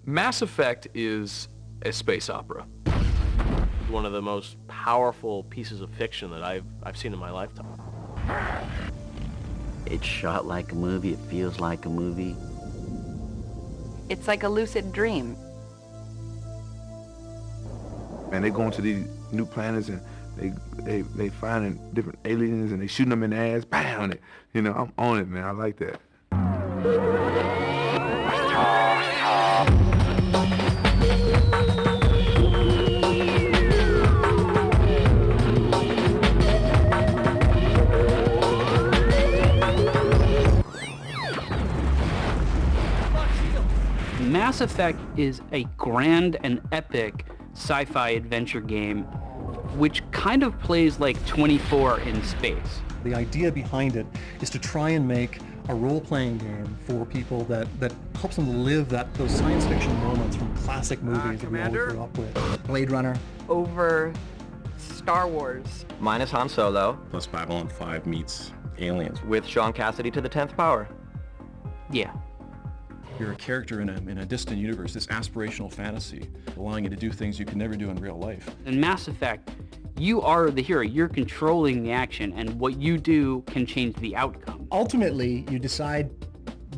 Mass Effect is a space opera. One of the most powerful pieces of fiction that I've seen in my lifetime. It's shot like a movie, it feels like a movie. It's like a lucid dream. And they go into these new planets and they finding different aliens and they shooting them in the ass, bam! You know, I'm on it, man. I like that. Mass Effect is a grand and epic sci-fi adventure game which kind of plays like 24 in space. The idea behind it is to try and make a role-playing game for people that helps them live those science fiction moments from classic movies that we all grew up with. Blade Runner. Over Star Wars. Minus Han Solo. Plus Babylon 5 meets Aliens. With Sean Cassidy to the 10th power. Yeah. You're a character in a distant universe, this aspirational fantasy, allowing you to do things you can never do in real life. In Mass Effect, you are the hero. You're controlling the action, and what you do can change the outcome. Ultimately, you decide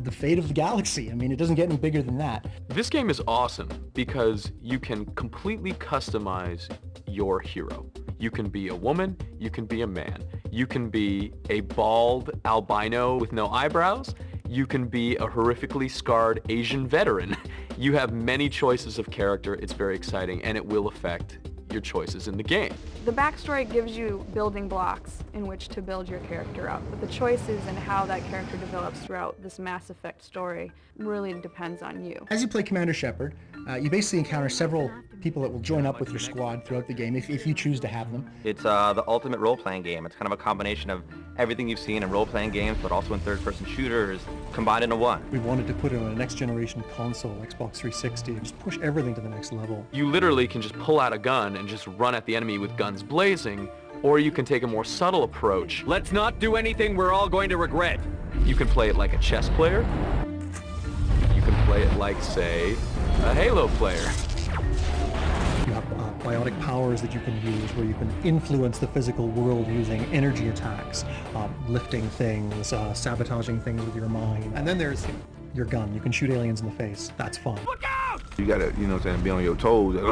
the fate of the galaxy. I mean, it doesn't get any bigger than that. This game is awesome because you can completely customize your hero. You can be a woman, you can be a man, you can be a bald albino with no eyebrows, you can be a horrifically scarred Asian veteran. You have many choices of character. It's very exciting, and it will affect your choices in the game. The backstory gives you building blocks in which to build your character up, but the choices and how that character develops throughout this Mass Effect story really depends on you. As you play Commander Shepard, you basically encounter several people that will join up with your squad throughout the game if you choose to have them. It's the ultimate role-playing game. It's kind of a combination of everything you've seen in role-playing games, but also in third-person shooters, combined into one. We wanted to put it on a next-generation console, Xbox 360, and just push everything to the next level. You literally can just pull out a gun and just run at the enemy with guns blazing, or you can take a more subtle approach. Let's not do anything we're all going to regret. You can play it like a chess player. You can play it like, say, a Halo player. You have biotic powers that you can use where you can influence the physical world using energy attacks, lifting things, sabotaging things with your mind. And then there's your gun. You can shoot aliens in the face. That's fun. Look out! You gotta, you know what I'm saying, be on your toes. You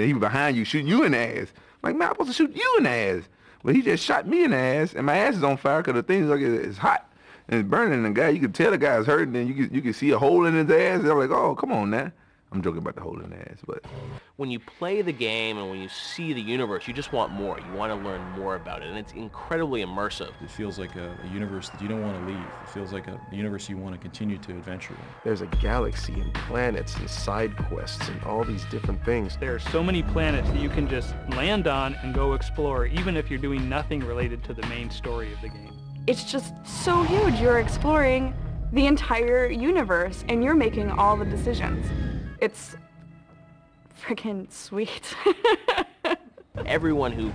he behind you shooting you in the ass. Like, man, I'm supposed to shoot you in the ass. But he just shot me in the ass, and my ass is on fire because the thing is hot. And it's burning, and the guy, you can tell the guy's hurting, and you can see a hole in his ass. And I'm like, oh, come on now. I'm joking about the hole in the ass, but... When you play the game and when you see the universe, you just want more. You want to learn more about it, and it's incredibly immersive. It feels like a universe that you don't want to leave. It feels like a universe you want to continue to adventure in. There's a galaxy and planets and side quests and all these different things. There are so many planets that you can just land on and go explore, even if you're doing nothing related to the main story of the game. It's just so huge. You're exploring the entire universe, and you're making all the decisions. It's freaking sweet. Everyone who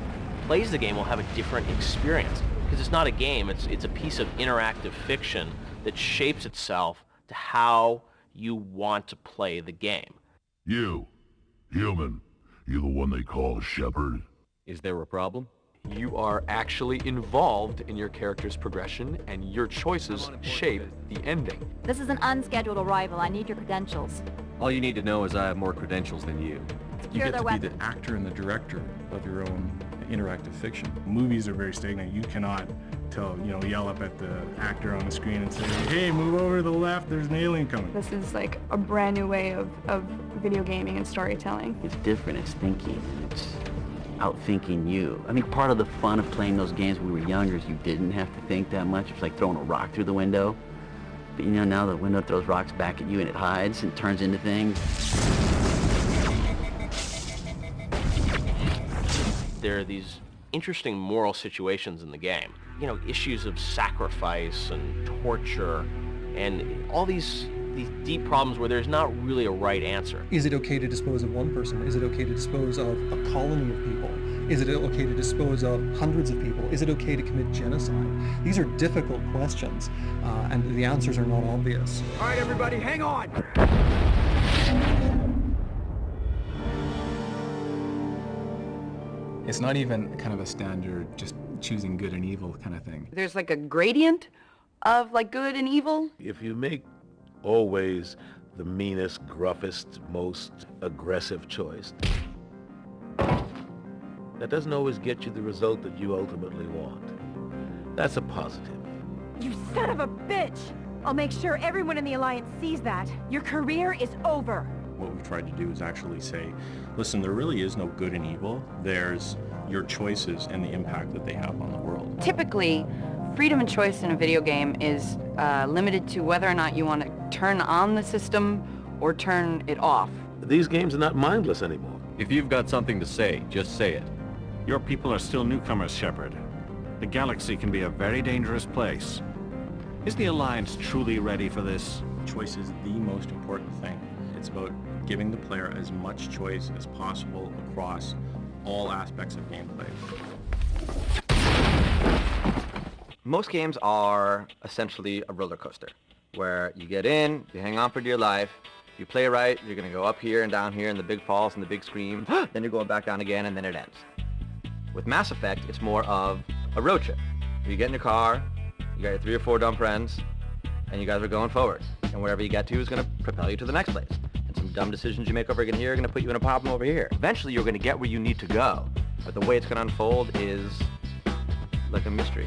plays the game will have a different experience because it's not a game, it's a piece of interactive fiction that shapes itself to how you want to play the game. You, human, you the one they call Shepard? Is there a problem? You are actually involved in your character's progression, and your choices shape the ending. This is an unscheduled arrival. I need your credentials. All you need to know is I have more credentials than you. You get to be the actor and the director of your own interactive fiction. Movies are very stagnant. You cannot yell up at the actor on the screen and say, hey, move over to the left, there's an alien coming. This is like a brand new way of video gaming and storytelling. It's different, it's thinking, it's outthinking you. I think part of the fun of playing those games when we were younger is you didn't have to think that much. It's like throwing a rock through the window. But now the window throws rocks back at you and it hides and turns into things. There are these interesting moral situations in the game. Issues of sacrifice and torture and all these deep problems where there's not really a right answer. Is it okay to dispose of one person? Is it okay to dispose of a colony of people? Is it okay to dispose of hundreds of people? Is it okay to commit genocide? These are difficult questions, and the answers are not obvious. All right, everybody, hang on! It's not even kind of a standard just choosing good and evil kind of thing. There's like a gradient of like good and evil. If you make always the meanest, gruffest, most aggressive choice, that doesn't always get you the result that you ultimately want. That's a positive. You son of a bitch! I'll make sure everyone in the Alliance sees that. Your career is over. What we've tried to do is actually say, listen, there really is no good and evil. There's your choices and the impact that they have on the world. Typically, freedom of choice in a video game is limited to whether or not you want to turn on the system or turn it off. These games are not mindless anymore. If you've got something to say, just say it. Your people are still newcomers, Shepard. The galaxy can be a very dangerous place. Is the Alliance truly ready for this? Choice is the most important thing. It's about giving the player as much choice as possible across all aspects of gameplay. Most games are essentially a roller coaster, where you get in, you hang on for dear life, if you play right, you're going to go up here and down here, and the big falls and the big scream, then you're going back down again, and then it ends. With Mass Effect, it's more of a road trip. You get in your car, you got your 3 or 4 dumb friends, and you guys are going forward. And wherever you get to is going to propel you to the next place. And some dumb decisions you make over here are going to put you in a problem over here. Eventually, you're going to get where you need to go. But the way it's going to unfold is like a mystery.